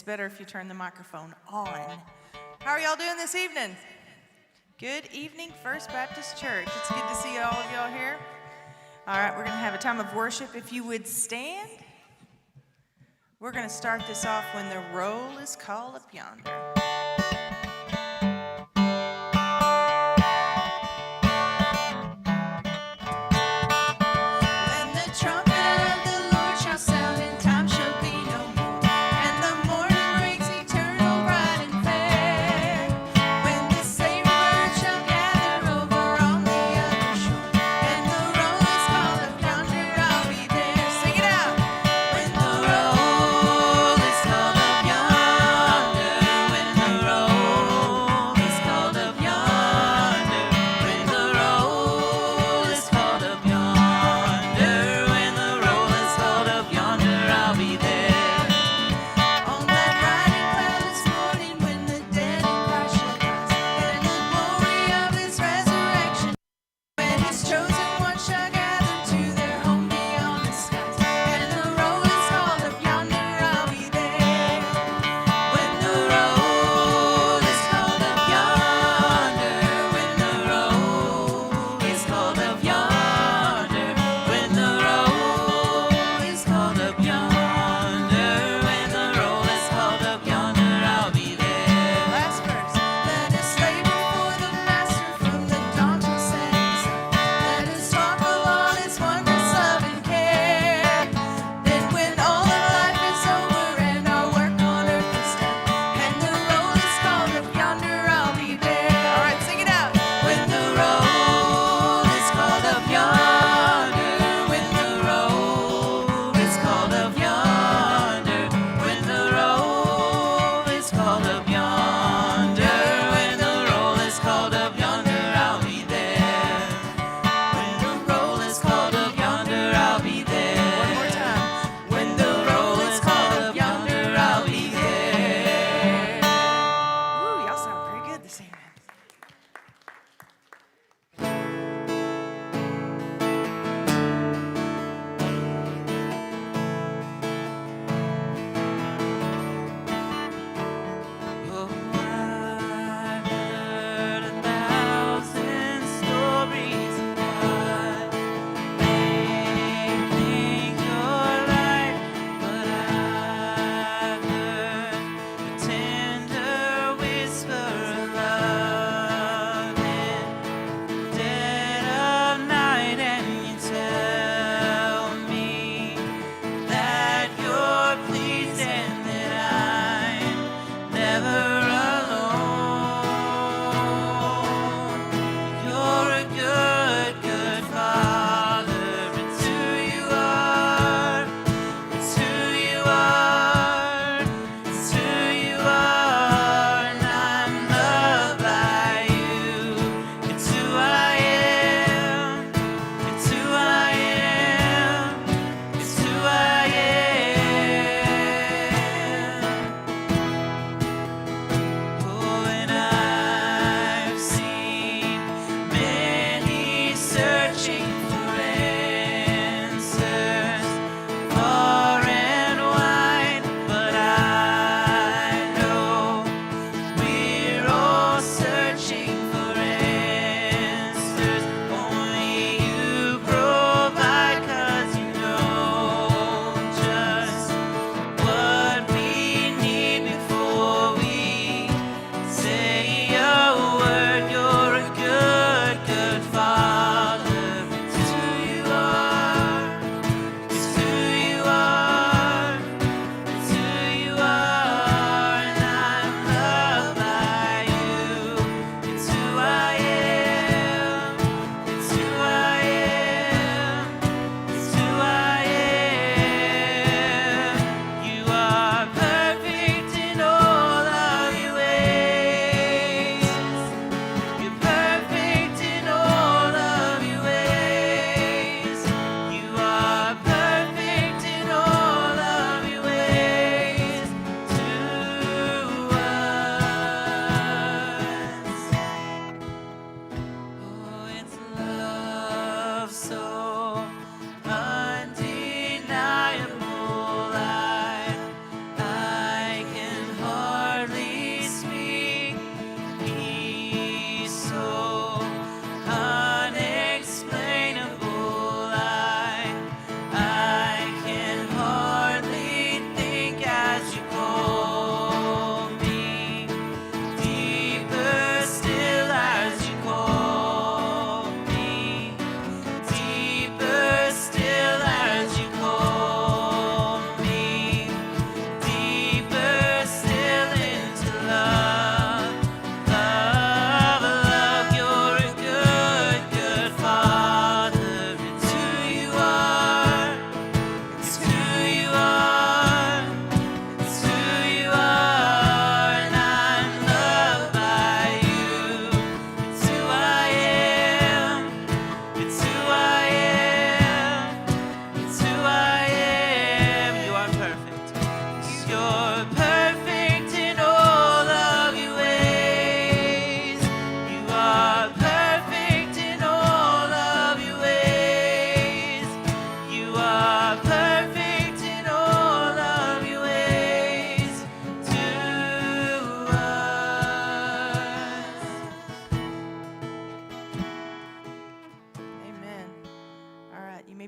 better if you turn the microphone on. How are y'all doing this evening? Good evening, First Baptist Church. It's good to see all of y'all here. All right, we're going to have a time of worship. If you would stand, we're going to start this off when the roll is called up yonder. When the roll is called up yonder, when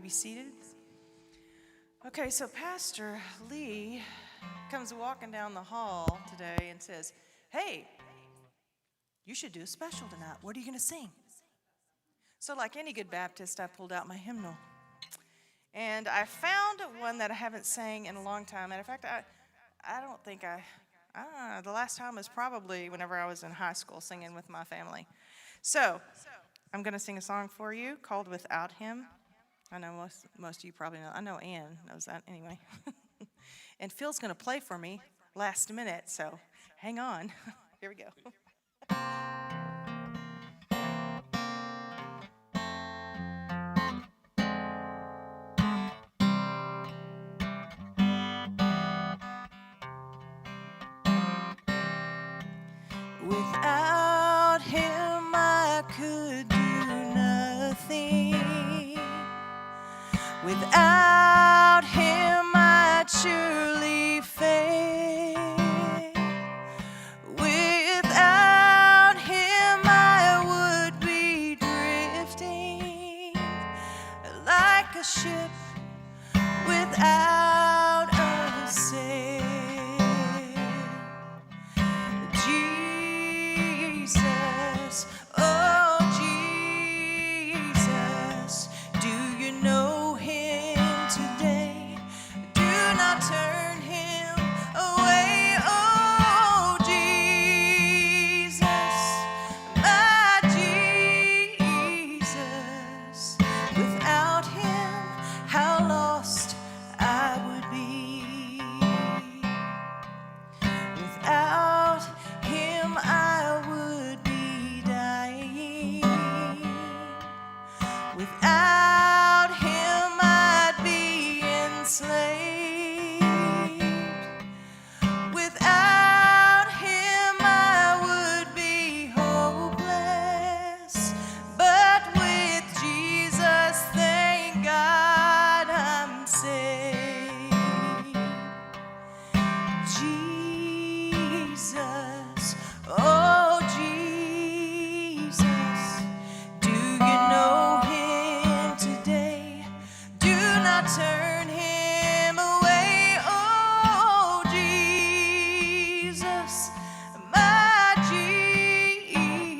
be seated. Okay, so Pastor Lee comes walking down the hall today and says, "Hey, you should do a special tonight. What are you going to sing?" So like any good Baptist, I pulled out my hymnal. And I found one that I haven't sang in a long time. Matter of fact, I don't think the last time was probably whenever I was in high school singing with my family. So I'm going to sing a song for you called Without Him. I know most of you probably know. I know Ann knows that anyway. And Phil's going to play for me last minute, so hang on. Here we go. Without Him I could do nothing. Without Him I'd surely fail. Without Him I would be drifting like a ship without a sail. Jesus, oh Jesus, do you know Him today? Do not turn Him away, oh Jesus, my Jesus. Without Him, how lost I would be. Without Him, I would be dying. Without Him, I'd be enslaved. Without Him, I would be hopeless. But with Jesus, thank God I'm saved. Jesus, oh Jesus, do you know Him today? Do not turn Him away, oh Jesus, my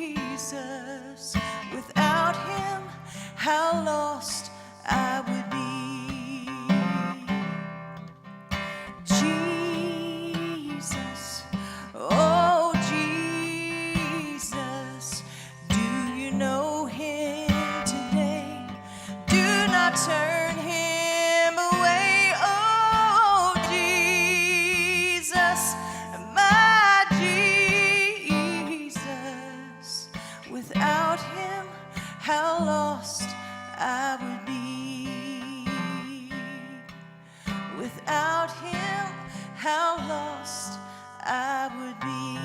Jesus. Without Him, how lost I would be. Jesus, oh Jesus, do you know Him today? Do not turn Him away, oh Jesus, my Jesus. Without Him, how lost I would be. Without Him, how lost I would be.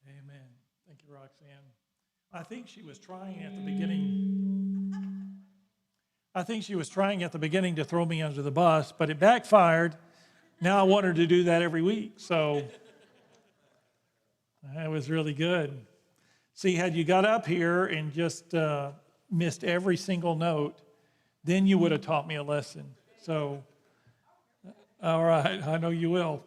Amen. Thank you, Roxanne. I think she was trying at the beginning to throw me under the bus, but it backfired. Now I want her to do that every week, so that was really good. See, had you got up here and just missed every single note, then you would have taught me a lesson. So, all right, I know you will.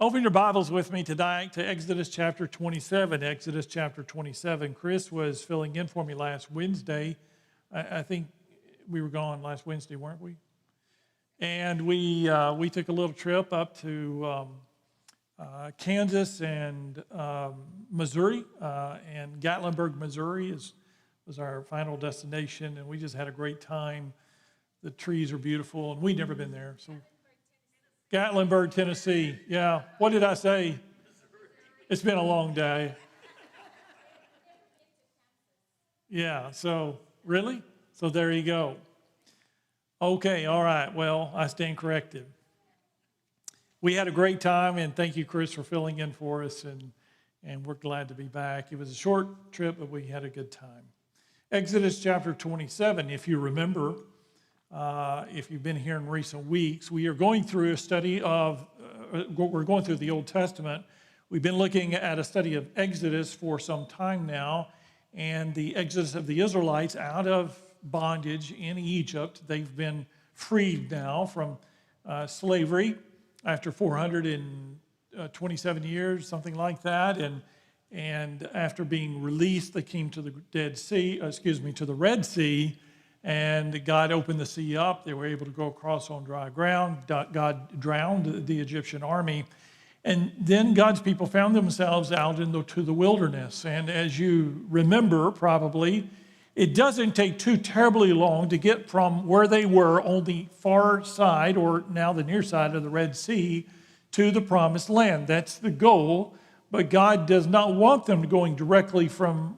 Open your Bibles with me tonight to Exodus chapter 27. Exodus chapter 27. Chris was filling in for me last Wednesday. I think we were gone last Wednesday, weren't we? And we took a little trip up to Kansas and Missouri, and Gatlinburg, Missouri was our final destination, and we just had a great time. The trees are beautiful, and we'd never been there. So, Gatlinburg, Tennessee. Yeah. What did I say? It's been a long day. Yeah. So, really? So there you go. Okay. All right. Well, I stand corrected. We had a great time, and thank you, Chris, for filling in for us, and we're glad to be back. It was a short trip, but we had a good time. Exodus chapter 27, if you remember, if you've been here in recent weeks, we are going through a study of we're going through the Old Testament. We've been looking at a study of Exodus for some time now, and the exodus of the Israelites out of bondage in Egypt. They've been freed now from slavery after 427 years, something like that, and after being released, they came to the to the Red Sea, and God opened the sea up. They were able to go across on dry ground. God drowned the Egyptian army. And then God's people found themselves out into the wilderness. And as you remember, probably, it doesn't take too terribly long to get from where they were on the far side, or now the near side of the Red Sea, to the Promised Land. That's the goal. But God does not want them going directly from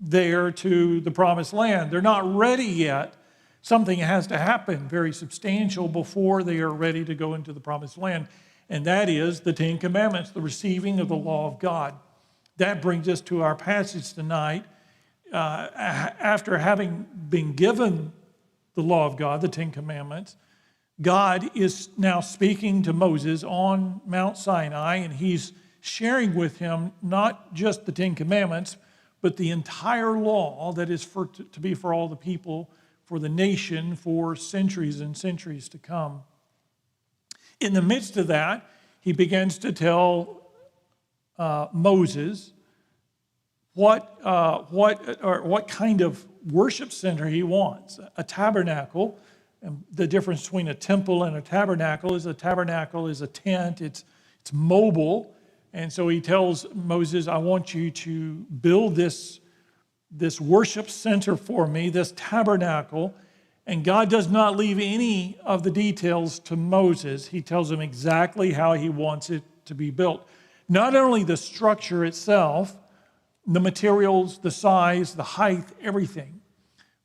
there to the Promised Land. They're not ready yet. Something has to happen very substantial before they are ready to go into the Promised Land. And that is the Ten Commandments, the receiving of the law of God. That brings us to our passage tonight. After having been given the law of God, the Ten Commandments, God is now speaking to Moses on Mount Sinai, and he's sharing with him not just the Ten Commandments, but the entire law that is to be for all the people, for the nation, for centuries and centuries to come. In the midst of that, he begins to tell Moses what kind of worship center he wants. A tabernacle, and the difference between a temple and a tabernacle is a tent, it's mobile. And so he tells Moses, I want you to build this worship center for me, this tabernacle. And God does not leave any of the details to Moses. He tells him exactly how he wants it to be built. Not only the structure itself, the materials, the size, the height, everything,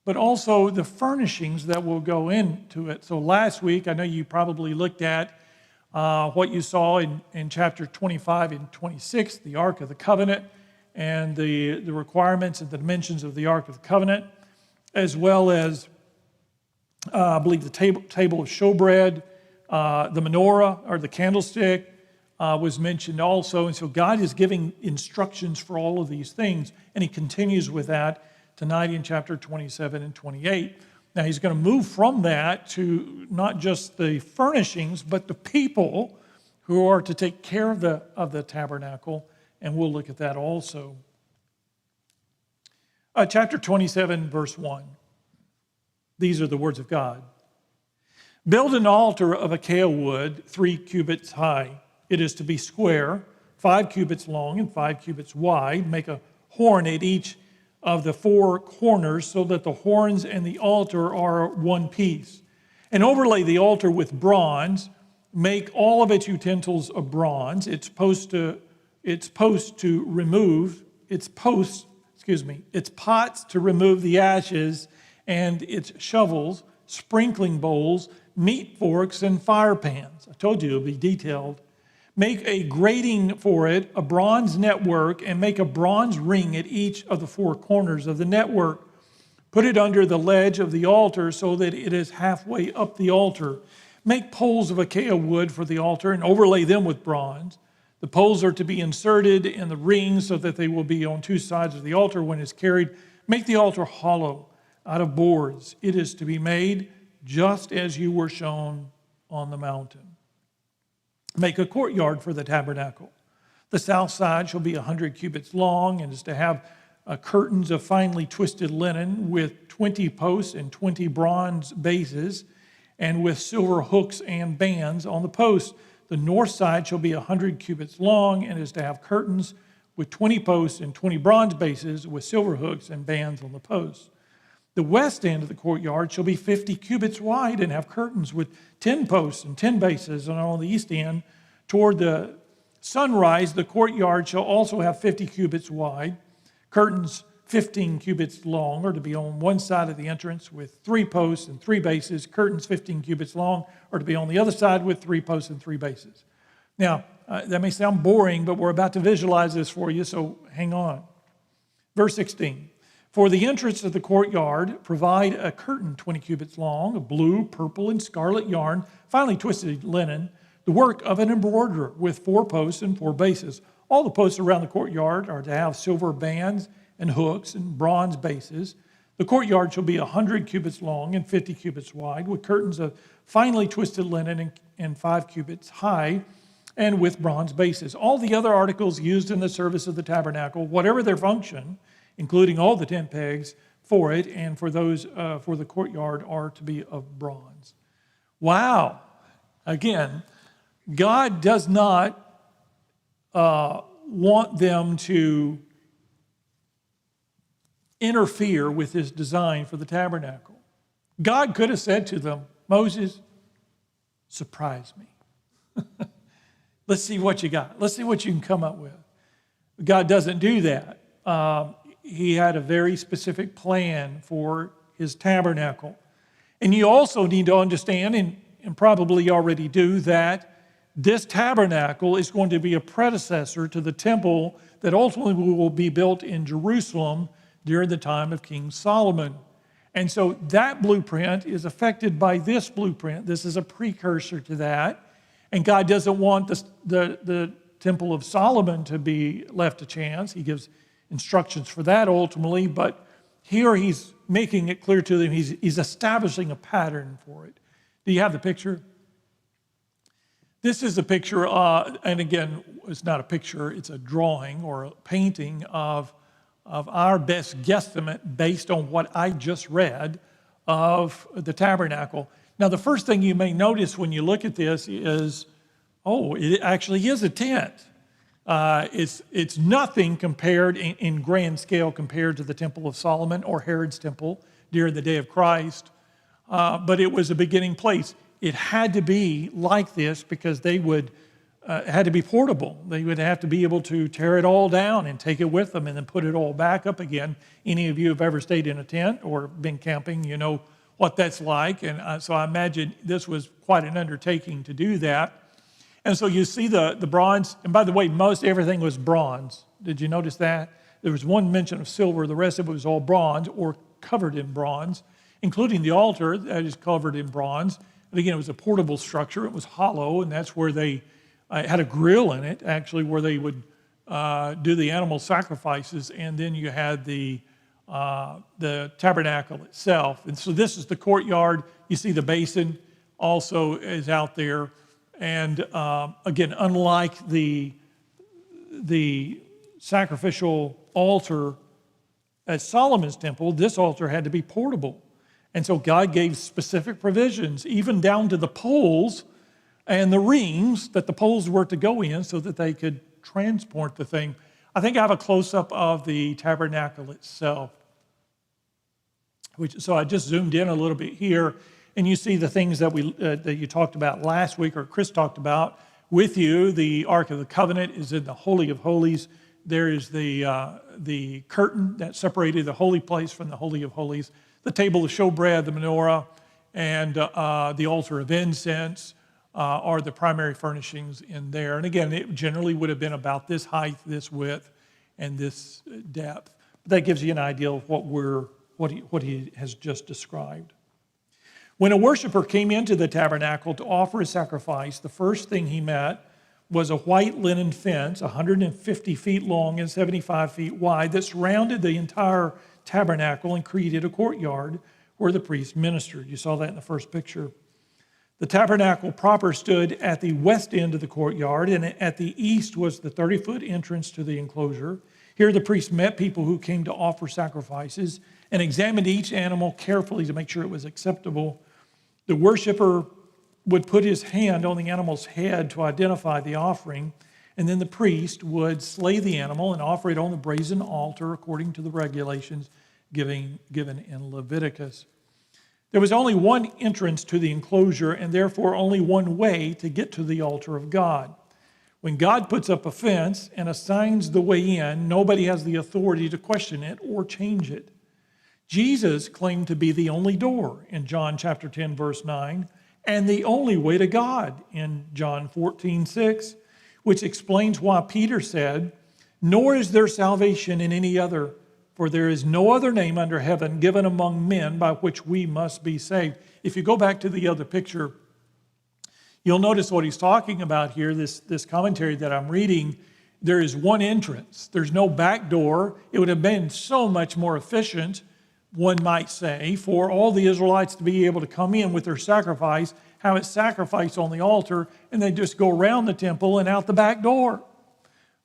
but also the furnishings that will go into it. So last week, I know you probably looked at what you saw in chapter 25 and 26, the Ark of the Covenant, and the requirements and the dimensions of the Ark of the Covenant, as well as, I believe, the table of showbread, the menorah, or the candlestick, was mentioned also. And so God is giving instructions for all of these things, and he continues with that tonight in chapter 27 and 28. Now he's going to move from that to not just the furnishings, but the people who are to take care of the tabernacle, and we'll look at that also. Chapter 27, verse 1. These are the words of God. Build an altar of acacia wood, 3 cubits high. It is to be square, 5 cubits long and 5 cubits wide. Make a horn at each of the 4 corners so that the horns and the altar are one piece. And overlay the altar with bronze. Make all of its utensils of bronze. Its pots to remove the ashes, and its shovels, sprinkling bowls, meat forks, and fire pans. I told you it'll be detailed. Make a grating for it, a bronze network, and make a bronze ring at each of the 4 corners of the network. Put it under the ledge of the altar so that it is halfway up the altar. Make poles of acacia wood for the altar and overlay them with bronze. The poles are to be inserted in the ring so that they will be on 2 sides of the altar when it's carried. Make the altar hollow out of boards. It is to be made just as you were shown on the mountain. Make a courtyard for the tabernacle. The south side shall be 100 cubits long and is to have curtains of finely twisted linen with 20 posts and 20 bronze bases, and with silver hooks and bands on the posts. The north side shall be 100 cubits long and is to have curtains with 20 posts and 20 bronze bases with silver hooks and bands on the posts. The west end of the courtyard shall be 50 cubits wide and have curtains with 10 posts and 10 bases. And on the east end, toward the sunrise, the courtyard shall also have 50 cubits wide. Curtains 15 cubits long are to be on one side of the entrance with 3 posts and 3 bases. Curtains 15 cubits long are to be on the other side with 3 posts and 3 bases. Now, that may sound boring, but we're about to visualize this for you, so hang on. Verse 16. For the entrance of the courtyard, provide a curtain 20 cubits long, of blue, purple, and scarlet yarn, finely twisted linen, the work of an embroiderer with 4 posts and 4 bases. All the posts around the courtyard are to have silver bands and hooks and bronze bases. The courtyard shall be 100 cubits long and 50 cubits wide, with curtains of finely twisted linen and 5 cubits high, and with bronze bases. All the other articles used in the service of the tabernacle, whatever their function, including all the tent pegs for it and for those for the courtyard, are to be of bronze. Wow! Again, God does not want them to interfere with his design for the tabernacle. God could have said to them, Moses, surprise me. Let's see what you got. Let's see what you can come up with. God doesn't do that. He had a very specific plan for his tabernacle. And you also need to understand, and probably already do, that this tabernacle is going to be a predecessor to the temple that ultimately will be built in Jerusalem during the time of King Solomon. And so that blueprint is affected by this blueprint. This is a precursor to that. And God doesn't want the Temple of Solomon to be left to chance. He gives instructions for that ultimately, but here he's making it clear to them, he's establishing a pattern for it. Do you have the picture? This is a picture, and again, it's not a picture, it's a drawing or a painting of our best guesstimate based on what I just read of the tabernacle. Now, the first thing you may notice when you look at this is, it actually is a tent. It's nothing compared in grand scale compared to the Temple of Solomon or Herod's temple during the day of Christ, but it was a beginning place. It had to be like this because they would had to be portable. They would have to be able to tear it all down and take it with them and then put it all back up again. Any of you have ever stayed in a tent or been camping, you know what that's like. And so I imagine this was quite an undertaking to do that. And so you see the bronze, and by the way, most everything was bronze. Did you notice that? There was one mention of silver, the rest of it was all bronze or covered in bronze, including the altar that is covered in bronze. And again, it was a portable structure, it was hollow, and that's where they had a grill in it, actually, where they would do the animal sacrifices, and then you had the tabernacle itself. And so this is the courtyard. You see the basin also is out there. And again, unlike the sacrificial altar at Solomon's temple, this altar had to be portable. And so God gave specific provisions, even down to the poles and the rings that the poles were to go in so that they could transport the thing. I think I have a close-up of the tabernacle itself. So I just zoomed in a little bit here, and you see the things that that you talked about last week, or Chris talked about with you. The Ark of the Covenant is in the Holy of Holies. There is the curtain that separated the holy place from the Holy of Holies, the table of showbread, the menorah, and the altar of incense are the primary furnishings in there. And again, it generally would have been about this height, this width, and this depth. But that gives you an idea of what he has just described. When a worshiper came into the tabernacle to offer a sacrifice, the first thing he met was a white linen fence, 150 feet long and 75 feet wide, that surrounded the entire tabernacle and created a courtyard where the priest ministered. You saw that in the first picture. The tabernacle proper stood at the west end of the courtyard, and at the east was the 30-foot entrance to the enclosure. Here the priest met people who came to offer sacrifices and examined each animal carefully to make sure it was acceptable. The worshiper would put his hand on the animal's head to identify the offering, and then the priest would slay the animal and offer it on the brazen altar according to the regulations given in Leviticus. There was only one entrance to the enclosure, and therefore only one way to get to the altar of God. When God puts up a fence and assigns the way in, nobody has the authority to question it or change it. Jesus claimed to be the only door in John chapter 10, verse 9, and the only way to God in John 14:6, which explains why Peter said, "Nor is there salvation in any other, for there is no other name under heaven given among men by which we must be saved." If you go back to the other picture, You'll notice what he's talking about here, this commentary that I'm reading. There is one entrance. There's no back door. It would have been so much more efficient, one might say, for all the Israelites to be able to come in with their sacrifice, have it sacrificed on the altar, and then just go around the temple and out the back door.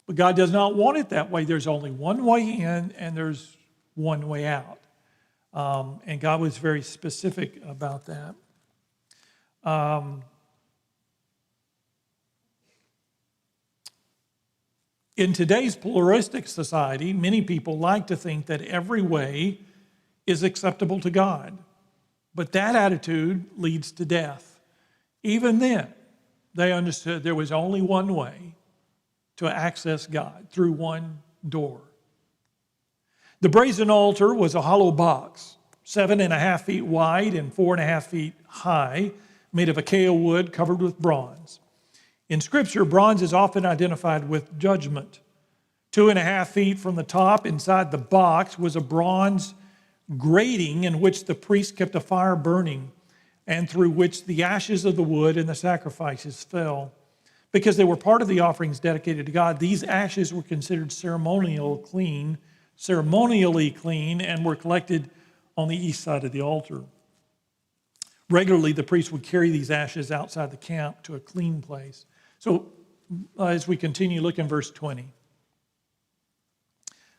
But God does not want it that way. There's only one way in and there's one way out. And God was very specific about that. In today's pluralistic society, many people like to think that every way is acceptable to God. But that attitude leads to death. Even then, they understood there was only one way to access God, through one door. The brazen altar was a hollow box, 7.5 feet wide and 4.5 feet high, made of acacia wood covered with bronze. In Scripture, bronze is often identified with judgment. 2.5 feet from the top, inside the box, was a bronze grating in which the priest kept a fire burning and through which the ashes of the wood and the sacrifices fell. Because they were part of the offerings dedicated to God, these ashes were considered ceremonially clean, and were collected on the east side of the altar. Regularly, the priest would carry these ashes outside the camp to a clean place. So, as we continue, look in verse 20.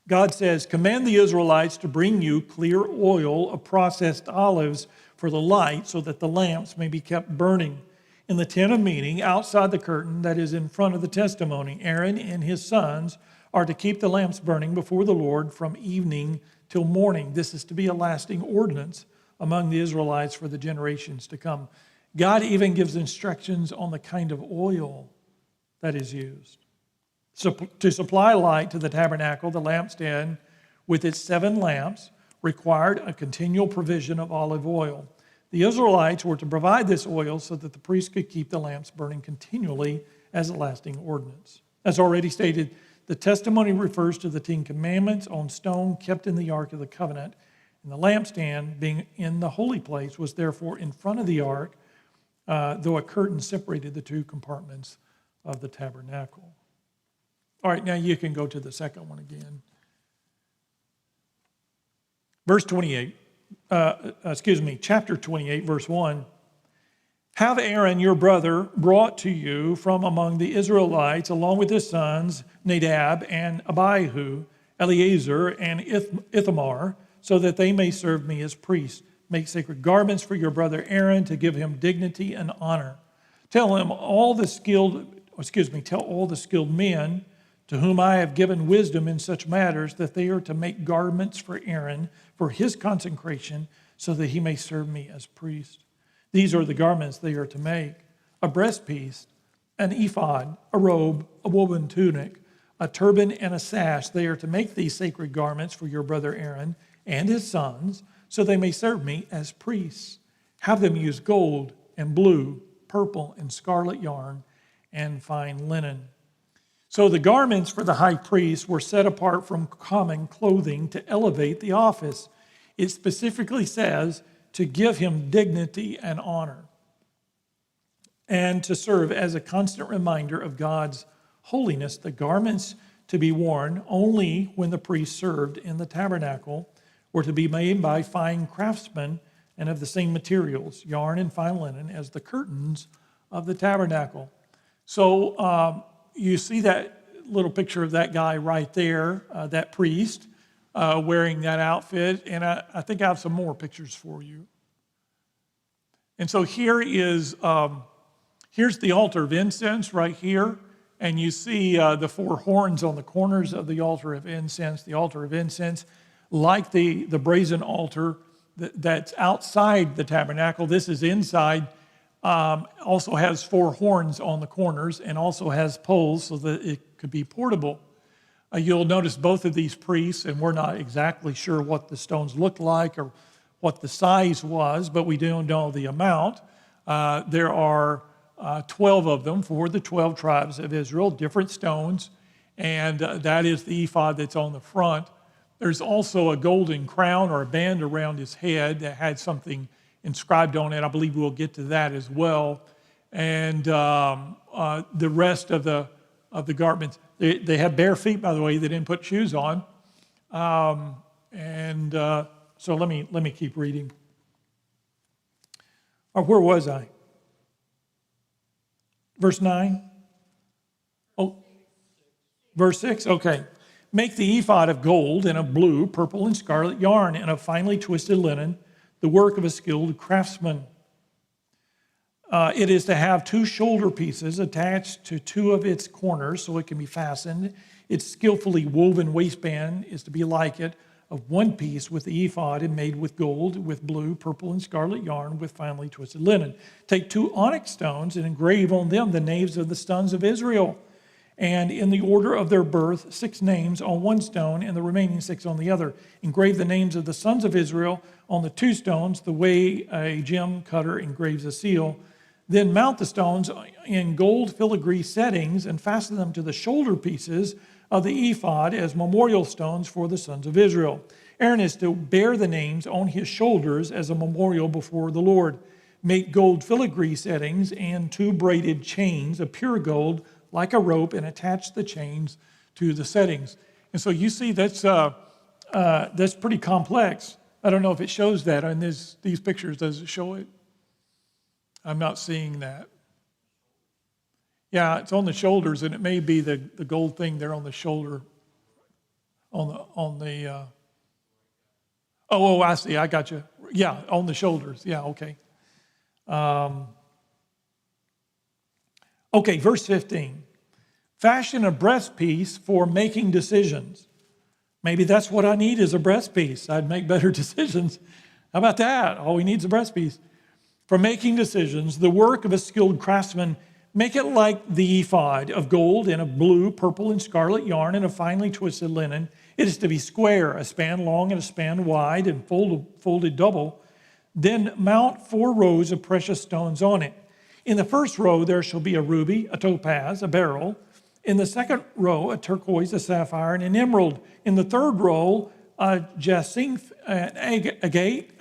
God says, "Command the Israelites to bring you clear oil of processed olives for the light, so that the lamps may be kept burning in the tent of meeting outside the curtain that is in front of the testimony. Aaron and his sons are to keep the lamps burning before the Lord from evening till morning. This is to be a lasting ordinance among the Israelites for the generations to come." God even gives instructions on the kind of oil that is used. So to supply light to the tabernacle, the lampstand with its 7 lamps required a continual provision of olive oil. The Israelites were to provide this oil so that the priest could keep the lamps burning continually as a lasting ordinance. As already stated, the testimony refers to the 10 commandments on stone kept in the Ark of the Covenant. And the lampstand, being in the holy place, was therefore in front of the ark, though a curtain separated the 2 compartments of the tabernacle. All right, now you can go to the second one again. Chapter 28, verse 1. "Have Aaron your brother brought to you from among the Israelites, along with his sons Nadab and Abihu, Eleazar and Ithamar, so that they may serve me as priests. Make sacred garments for your brother Aaron to give him dignity and honor. Tell all the skilled men to whom I have given wisdom in such matters, that they are to make garments for Aaron for his consecration, so that he may serve me as priest. These are the garments they are to make: a breastpiece, an ephod, a robe, a woven tunic, a turban, and a sash. They are to make these sacred garments for your brother Aaron and his sons, so they may serve me as priests. Have them use gold and blue, purple and scarlet yarn, and fine linen." So the garments for the high priest were set apart from common clothing to elevate the office. It specifically says to give him dignity and honor, and to serve as a constant reminder of God's holiness. The garments to be worn only when the priest served in the tabernacle were to be made by fine craftsmen and of the same materials, yarn and fine linen, as the curtains of the tabernacle. So you see that little picture of that guy right there, that priest, wearing that outfit. And I think I have some more pictures for you. And so here's the altar of incense right here. And you see the 4 horns on the corners of the altar of incense. The altar of incense, like the brazen altar that's outside the tabernacle, this is inside. Also has 4 horns on the corners and also has poles so that it could be portable. You'll notice both of these priests, and we're not exactly sure what the stones looked like or what the size was, but we do know the amount. There are 12 of them for the 12 tribes of Israel, different stones, and that is the ephod that's on the front. There's also a golden crown or a band around his head that had something inscribed on it. I believe we'll get to that as well. and the rest of the garments. They had bare feet, by the way. They didn't put shoes on. So let me keep reading. Or where was I? Verse 9? Oh, verse 6? Okay. Make the ephod of gold and of blue, purple, and scarlet yarn, and of finely twisted linen, the work of a skilled craftsman. It is to have 2 shoulder pieces attached to 2 of its corners so it can be fastened. Its skillfully woven waistband is to be like it, of 1 piece with the ephod and made with gold, with blue, purple, and scarlet yarn, with finely twisted linen. Take 2 onyx stones and engrave on them the names of the sons of Israel. And in the order of their birth, 6 names on 1 stone and the remaining 6 on the other. Engrave the names of the sons of Israel on the 2 stones, the way a gem cutter engraves a seal. Then mount the stones in gold filigree settings and fasten them to the shoulder pieces of the ephod as memorial stones for the sons of Israel. Aaron is to bear the names on his shoulders as a memorial before the Lord. Make gold filigree settings and 2 braided chains of pure gold like a rope and attach the chains to the settings. And so you see that's pretty complex. I don't know if it shows that in these pictures. Does it show it? I'm not seeing that. Yeah, it's on the shoulders, and it may be the gold thing there on the shoulder. Oh, I see. I got you. Yeah, on the shoulders. Yeah, okay. Okay, verse 15. Fashion a breastpiece for making decisions. Maybe that's what I need is a breastpiece. I'd make better decisions. How about that? All we need is a breastpiece. For making decisions, the work of a skilled craftsman, make it like the ephod of gold and of blue, purple, and scarlet yarn and of finely twisted linen. It is to be square, a span long and a span wide and folded double. Then mount 4 rows of precious stones on it. In the first row there shall be a ruby, a topaz, a beryl. In the second row, a turquoise, a sapphire, and an emerald. In the third row, a jacinth, an agate,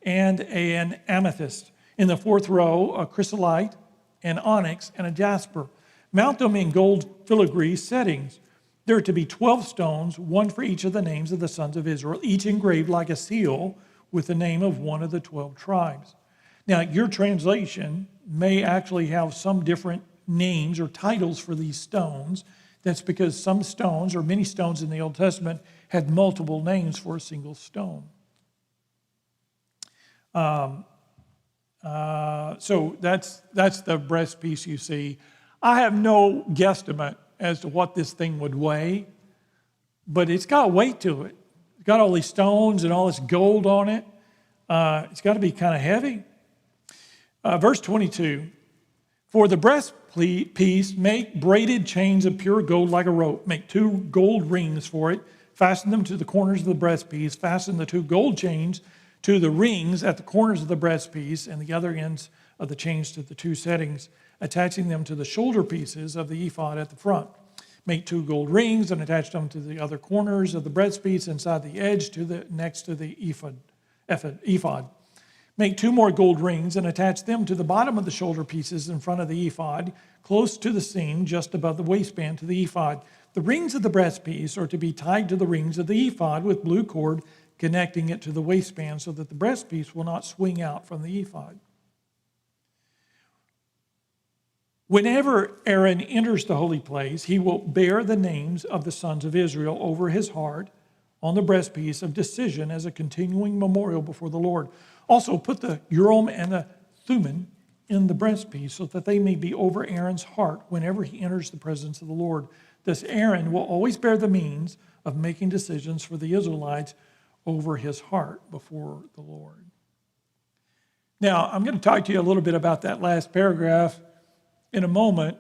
and an amethyst. In the fourth row, a chrysolite, an onyx, and a jasper. Mount them in gold filigree settings. There are to be 12 stones, 1 for each of the names of the sons of Israel, each engraved like a seal with the name of one of the 12 tribes. Now, your translation may actually have some different names or titles for these stones. That's because some stones, or many stones in the Old Testament, had multiple names for a single stone. So that's the breast piece you see. I have no guesstimate as to what this thing would weigh, but it's got weight to it. It's got all these stones and all this gold on it. It's got to be kind of heavy. Verse 22, for the breastpiece, make braided chains of pure gold like a rope. Make 2 gold rings for it. Fasten them to the corners of the breastpiece. Fasten the 2 gold chains to the rings at the corners of the breastpiece and the other ends of the chains to the 2 settings, attaching them to the shoulder pieces of the ephod at the front. Make 2 gold rings and attach them to the other corners of the breastpiece inside the edge next to the ephod. Make 2 more gold rings and attach them to the bottom of the shoulder pieces in front of the ephod, close to the seam just above the waistband to the ephod. The rings of the breastpiece are to be tied to the rings of the ephod with blue cord connecting it to the waistband so that the breastpiece will not swing out from the ephod. Whenever Aaron enters the holy place, he will bear the names of the sons of Israel over his heart on the breastpiece of decision as a continuing memorial before the Lord. Also put the Urim and the Thummim in the breastpiece so that they may be over Aaron's heart whenever he enters the presence of the Lord. Thus Aaron will always bear the means of making decisions for the Israelites over his heart before the Lord. Now, I'm going to talk to you a little bit about that last paragraph in a moment.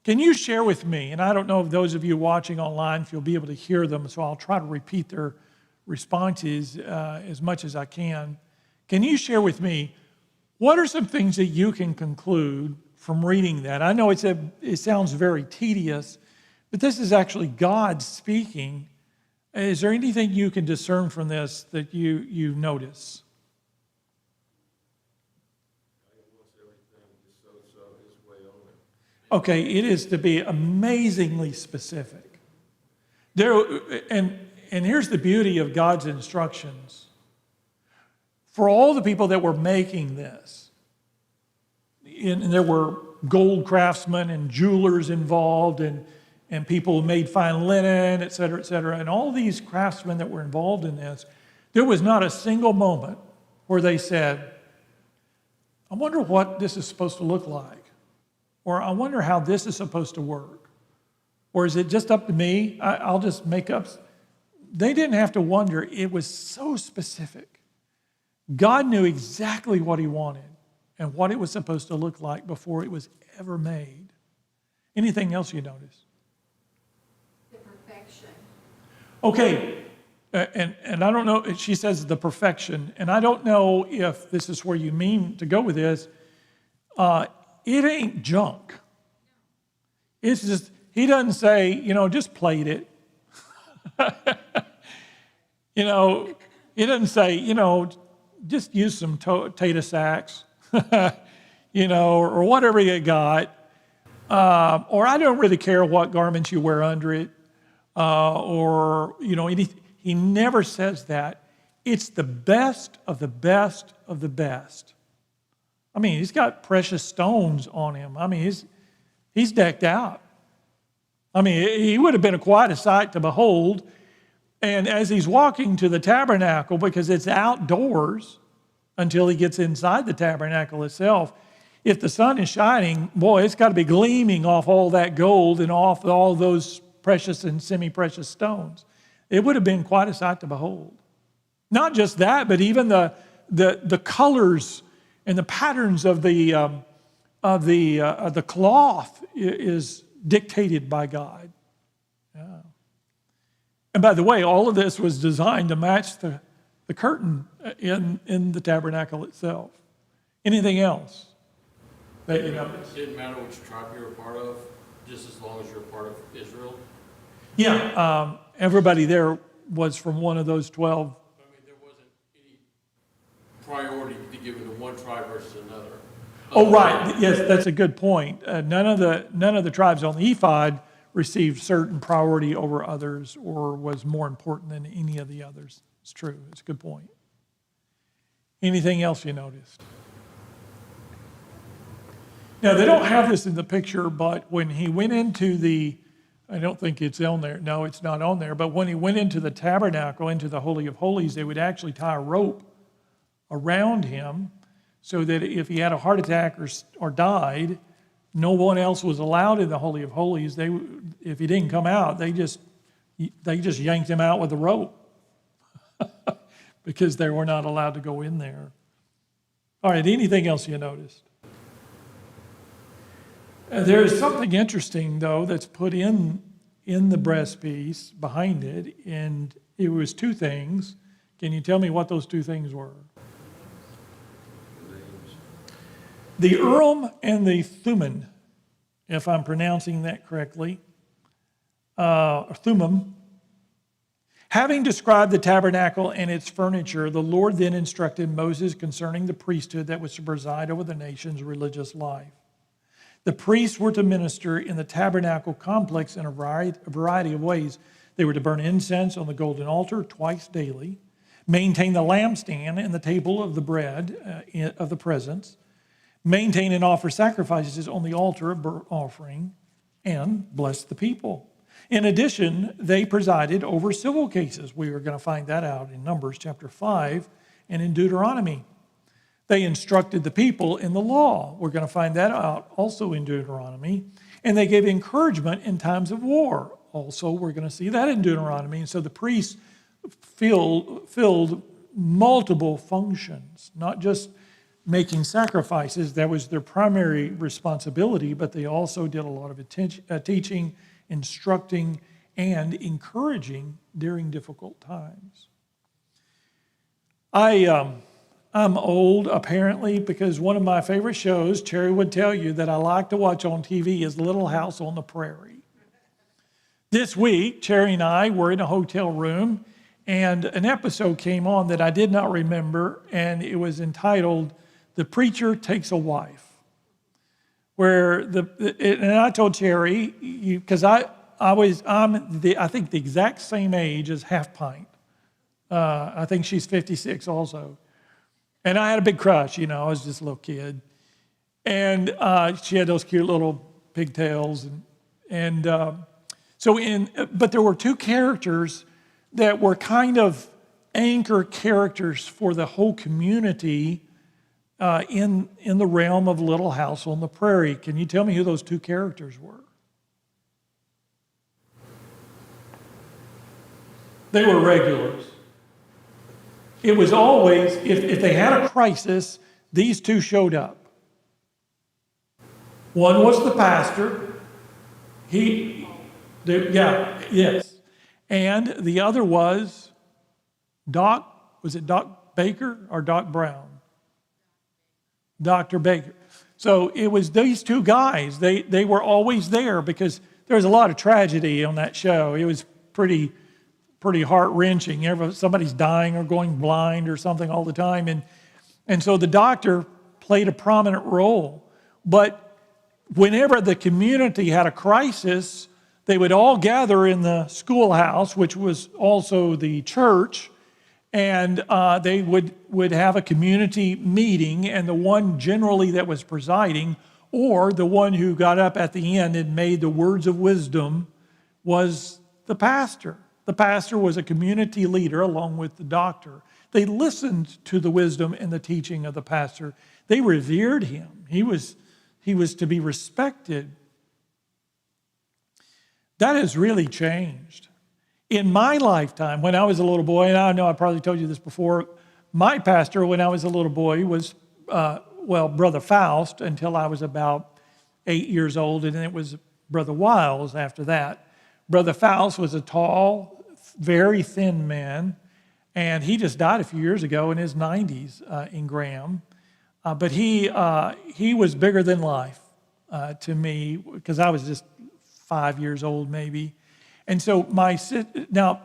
Can you share with me, and I don't know if those of you watching online, if you'll be able to hear them, so I'll try to repeat their responses as much as I can. Can you share with me, what are some things that you can conclude from reading that? I know it sounds very tedious, but this is actually God speaking. Is there anything you can discern from this that you notice? It wants everything just so Okay, it is to be amazingly specific. And here's the beauty of God's instructions. For all the people that were making this, and there were gold craftsmen and jewelers involved, and people who made fine linen, et cetera, and all these craftsmen that were involved in this, there was not a single moment where they said, I wonder what this is supposed to look like, or I wonder how this is supposed to work, or is it just up to me? I'll just make up. They didn't have to wonder. It was so specific. God knew exactly what he wanted and what it was supposed to look like before it was ever made. Anything else you notice? The perfection. Okay, and I don't know, she says the perfection, and I don't know if this is where you mean to go with this. It ain't junk. It's just, he doesn't say, just plate it. He doesn't say, just use some tater sacks, or whatever you got. Or I don't really care what garments you wear under it. He never says that. It's the best of the best of the best. I mean, he's got precious stones on him. I mean, he's decked out. I mean, he would have been quite a sight to behold. And as he's walking to the tabernacle, because it's outdoors until he gets inside the tabernacle itself, if the sun is shining, boy, it's got to be gleaming off all that gold and off all those precious and semi-precious stones. It would have been quite a sight to behold. Not just that, but even the colors and the patterns of the cloth is dictated by God. Yeah. And by the way, all of this was designed to match the curtain in the tabernacle itself. Anything else that you noticed? It didn't matter which tribe you were a part of, just as long as you're a part of Israel? Yeah, everybody there was from one of those 12. I mean, there wasn't any priority to be given to one tribe versus another. Oh, right. Yes, that's a good point. None of the tribes on the ephod received certain priority over others or was more important than any of the others. It's true. It's a good point. Anything else you noticed? Now, they don't have this in the picture, but when he went into I don't think it's on there. No, it's not on there. But when he went into the tabernacle, into the Holy of Holies, they would actually tie a rope around him so that if he had a heart attack or died, no one else was allowed in the Holy of Holies. If he didn't come out, they just yanked him out with a rope because they were not allowed to go in there. All right, anything else you noticed? There is something interesting, though, that's put in the breastpiece behind it, and it was two things. Can you tell me what those two things were? The Urim and the Thummim, if I'm pronouncing that correctly, Thummim. Having described the tabernacle and its furniture, the Lord then instructed Moses concerning the priesthood that was to preside over the nation's religious life. The priests were to minister in the tabernacle complex in a variety of ways. They were to burn incense on the golden altar twice daily, maintain the lampstand and the table of the bread of the presence, maintain and offer sacrifices on the altar of burnt offering, and bless the people. In addition, they presided over civil cases. We are going to find that out in Numbers chapter 5 and in Deuteronomy. They instructed the people in the law. We're going to find that out also in Deuteronomy. And they gave encouragement in times of war. Also, we're going to see that in Deuteronomy. And so the priests filled multiple functions, not just making sacrifices. That was their primary responsibility, but they also did a lot of teaching, instructing, and encouraging during difficult times. I'm old, apparently, because one of my favorite shows, Cherry would tell you, that I like to watch on TV is Little House on the Prairie. This week, Cherry and I were in a hotel room, and an episode came on that I did not remember, and it was entitled, The Preacher Takes a Wife. where and I told Cherry, because I'm I think the exact same age as Half Pint. I think she's 56 also. And I had a big crush, I was just a little kid. And she had those cute little pigtails. But there were two characters that were kind of anchor characters for the whole community in the realm of Little House on the Prairie. Can you tell me who those two characters were? They were regulars. It was always, if they had a crisis, these two showed up. One was the pastor. Yes. And the other was was it Doc Baker or Doc Brown? Dr. Baker. So it was these two guys. They were always there because there was a lot of tragedy on that show. It was pretty heart-wrenching. Somebody's dying or going blind or something all the time. And so the doctor played a prominent role. But whenever the community had a crisis, they would all gather in the schoolhouse, which was also the church, and they would have a community meeting, and the one generally that was presiding, or the one who got up at the end and made the words of wisdom, was the pastor. The pastor was a community leader along with the doctor. They listened to the wisdom and the teaching of the pastor. They revered him. He was to be respected. That has really changed. In my lifetime, when I was a little boy, and I know I probably told you this before, my pastor when I was a little boy was, Brother Faust until I was about 8 years old, and then it was Brother Wiles after that. Brother Faust was a tall, very thin man, and he just died a few years ago in his 90s in Graham. But he was bigger than life to me because I was just 5 years old maybe. And so now,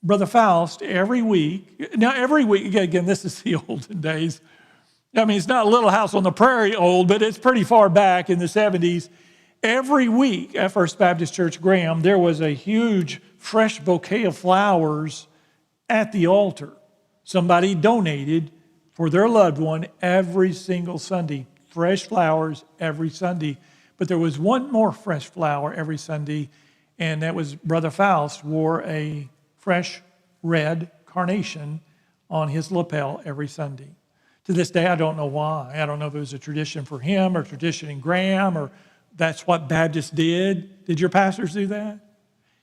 Brother Faust, every week, again, this is the olden days. I mean, it's not Little House on the Prairie old, but it's pretty far back in the 70s. Every week at First Baptist Church Graham, there was a huge fresh bouquet of flowers at the altar. Somebody donated for their loved one every single Sunday. Fresh flowers every Sunday. But there was one more fresh flower every Sunday, and that was Brother Faust wore a fresh red carnation on his lapel every Sunday. To this day, I don't know why. I don't know if it was a tradition for him or tradition in Graham or that's what Baptists did. Did your pastors do that?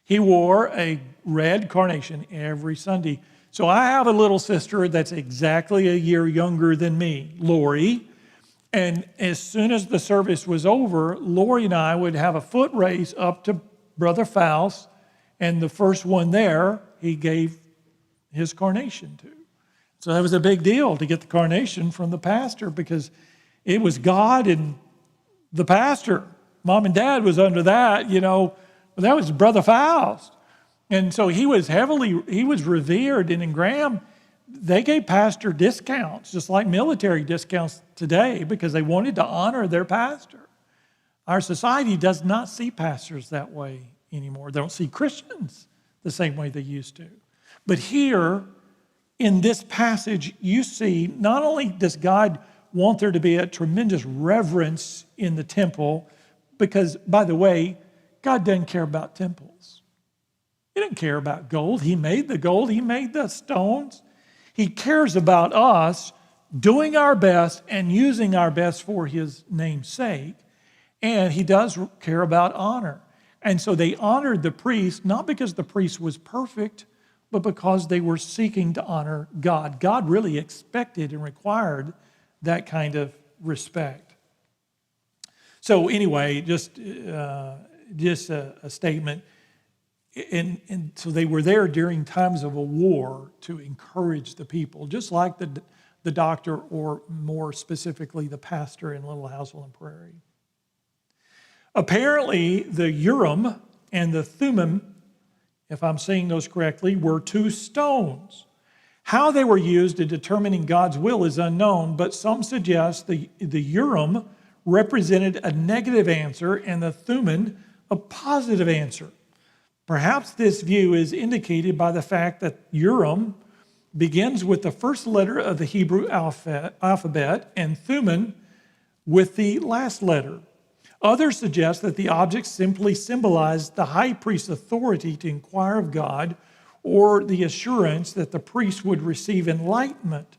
He wore a red carnation every Sunday. So I have a little sister that's exactly a year younger than me, Lori. And as soon as the service was over, Lori and I would have a foot race up to Brother Faust, and the first one there, he gave his carnation to. So that was a big deal to get the carnation from the pastor because it was God and the pastor. Mom and Dad was under that, but that was Brother Faust. And so he was revered. And in Graham, they gave pastor discounts, just like military discounts today, because they wanted to honor their pastor. Our society does not see pastors that way anymore. They don't see Christians the same way they used to. But here, in this passage, you see not only does God want there to be a tremendous reverence in the temple, because, by the way, God doesn't care about temples. He doesn't care about gold. He made the gold. He made the stones. He cares about us doing our best and using our best for His name's sake. And He does care about honor. And so they honored the priest, not because the priest was perfect, but because they were seeking to honor God. God really expected and required that kind of respect. So anyway, just a statement. And so they were there during times of a war to encourage the people, just like the doctor, or more specifically, the pastor in Little House on the Prairie. Apparently, the Urim and the Thummim, if I'm saying those correctly, were two stones. How they were used in determining God's will is unknown, but some suggest the Urim represented a negative answer and the Thummim a positive answer. Perhaps this view is indicated by the fact that Urim begins with the first letter of the Hebrew alphabet and Thummim with the last letter. Others suggest that the objects simply symbolize the high priest's authority to inquire of God, or the assurance that the priest would receive enlightenment,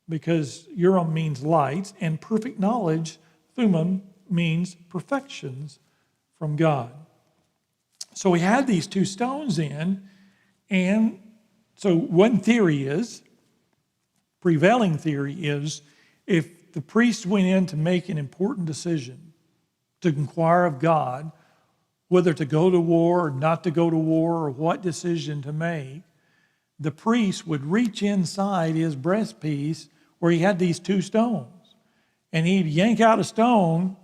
because Urim means lights, and perfect knowledge, Thummim, means perfections from God. So we had these two stones in, and so one prevailing theory is, if the priest went in to make an important decision, to inquire of God, whether to go to war or not to go to war or what decision to make, the priest would reach inside his breastpiece where he had these two stones, and he'd yank out a stone,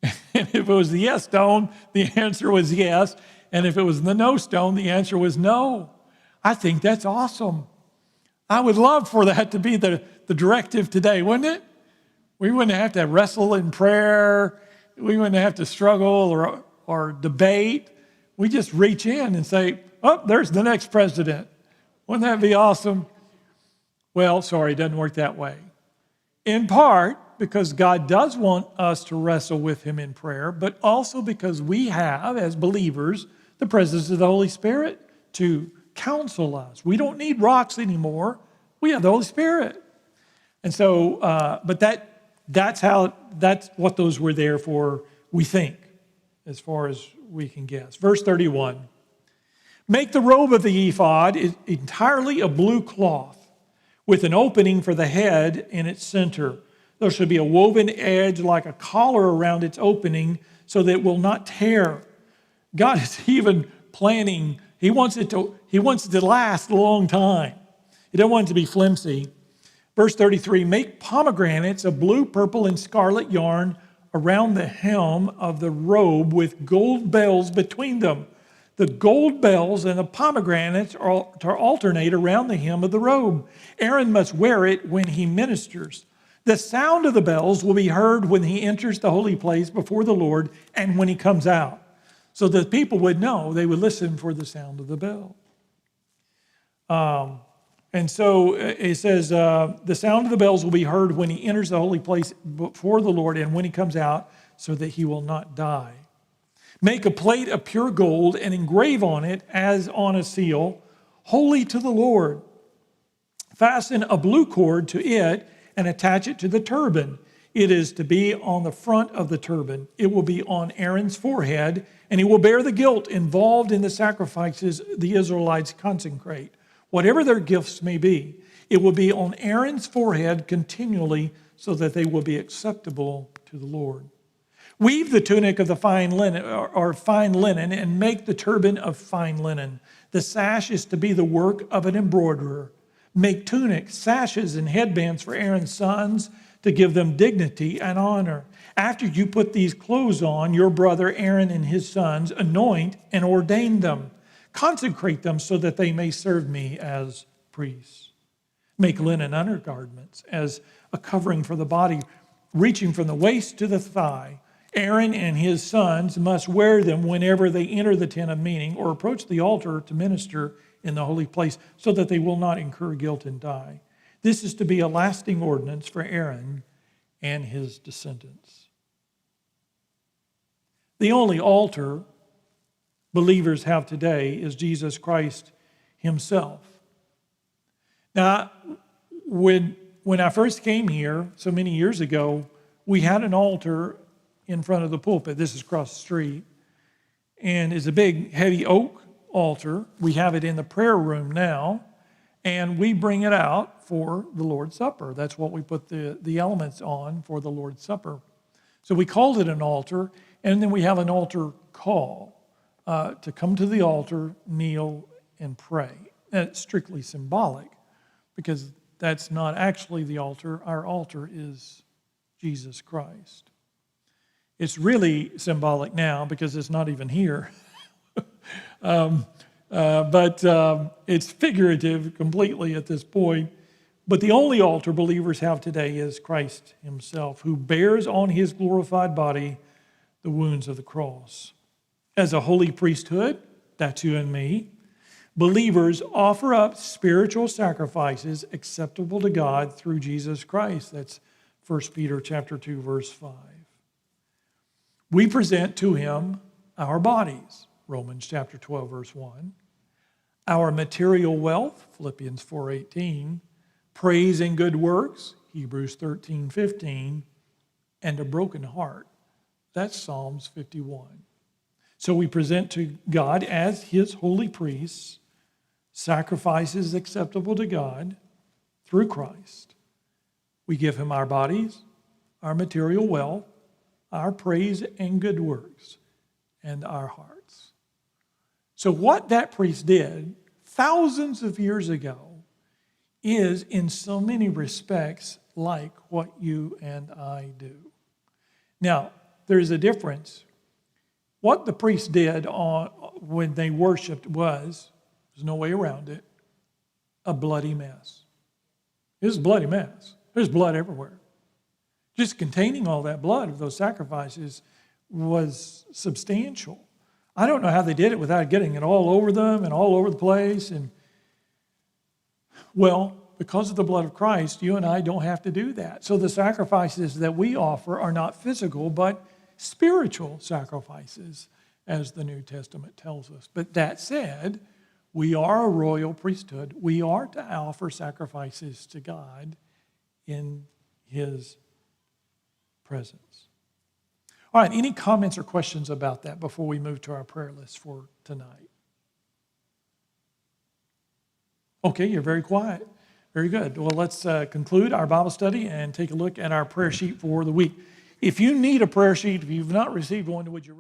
and if it was the yes stone, the answer was yes, and if it was the no stone, the answer was no. I think that's awesome. I would love for that to be the directive today, wouldn't it? We wouldn't have to wrestle in prayer. We wouldn't have to struggle or debate. We just reach in and say, oh, there's the next president. Wouldn't that be awesome? Well, sorry, it doesn't work that way. In part because God does want us to wrestle with him in prayer, but also because we have, as believers, the presence of the Holy Spirit to counsel us. We don't need rocks anymore. We have the Holy Spirit. And so, but that's what those were there for, we think, as far as we can guess. Verse 31, make the robe of the ephod entirely of blue cloth, with an opening for the head in its center. There should be a woven edge like a collar around its opening so that it will not tear. God is even planning, he wants it to last a long time. He doesn't want it to be flimsy. Verse 33, make pomegranates of blue, purple, and scarlet yarn around the hem of the robe with gold bells between them. The gold bells and the pomegranates are to alternate around the hem of the robe. Aaron must wear it when he ministers. The sound of the bells will be heard when he enters the holy place before the Lord and when he comes out. So that people would know, they would listen for the sound of the bell. And so it says, the sound of the bells will be heard when he enters the holy place before the Lord and when he comes out, so that he will not die. Make a plate of pure gold and engrave on it, as on a seal, holy to the Lord. Fasten a blue cord to it and attach it to the turban. It is to be on the front of the turban. It will be on Aaron's forehead, and he will bear the guilt involved in the sacrifices the Israelites consecrate. Whatever their gifts may be, it will be on Aaron's forehead continually, so that they will be acceptable to the Lord. Weave the tunic of the fine linen and make the turban of fine linen. The sash is to be the work of an embroiderer. Make tunics, sashes, and headbands for Aaron's sons to give them dignity and honor. After you put these clothes on, your brother Aaron and his sons anoint and ordain them. Consecrate them so that they may serve me as priests. Make linen undergarments as a covering for the body, reaching from the waist to the thigh. Aaron and his sons must wear them whenever they enter the tent of meeting or approach the altar to minister in the holy place, so that they will not incur guilt and die. This is to be a lasting ordinance for Aaron and his descendants. The only altar believers have today is Jesus Christ himself. Now, when I first came here so many years ago, we had an altar in front of the pulpit. This is across the street. And it's a big, heavy oak altar. We have it in the prayer room now. And we bring it out for the Lord's Supper. That's what we put the elements on for the Lord's Supper. So we called it an altar. And then we have an altar call to come to the altar, kneel, and pray. And it's strictly symbolic, because that's not actually the altar. Our altar is Jesus Christ. It's really symbolic now because it's not even here. But it's figurative completely at this point. But the only altar believers have today is Christ himself, who bears on his glorified body the wounds of the cross. As a holy priesthood, that's you and me, believers offer up spiritual sacrifices acceptable to God through Jesus Christ. That's 1 Peter chapter 2, verse 5. We present to him our bodies, Romans chapter 12, verse 1, our material wealth, Philippians 4:18, praise and good works, Hebrews 13:15, and a broken heart, that's Psalms 51. So we present to God as his holy priests sacrifices acceptable to God through Christ. We give him our bodies, our material wealth, our praise and good works, and our hearts. So what that priest did thousands of years ago is in so many respects like what you and I do. Now, there's a difference. What the priest did when they worshiped was, there's no way around it, a bloody mess. It was a bloody mess. There's blood everywhere. Just containing all that blood of those sacrifices was substantial. I don't know how they did it without getting it all over them and all over the place. And well, because of the blood of Christ, you and I don't have to do that. So the sacrifices that we offer are not physical, but spiritual sacrifices, as the New Testament tells us. But that said, we are a royal priesthood. We are to offer sacrifices to God in his presence. All right, any comments or questions about that before we move to our prayer list for tonight? Okay, you're very quiet. Very good. Well, let's conclude our Bible study and take a look at our prayer sheet for the week. If you need a prayer sheet, if you've not received one, would you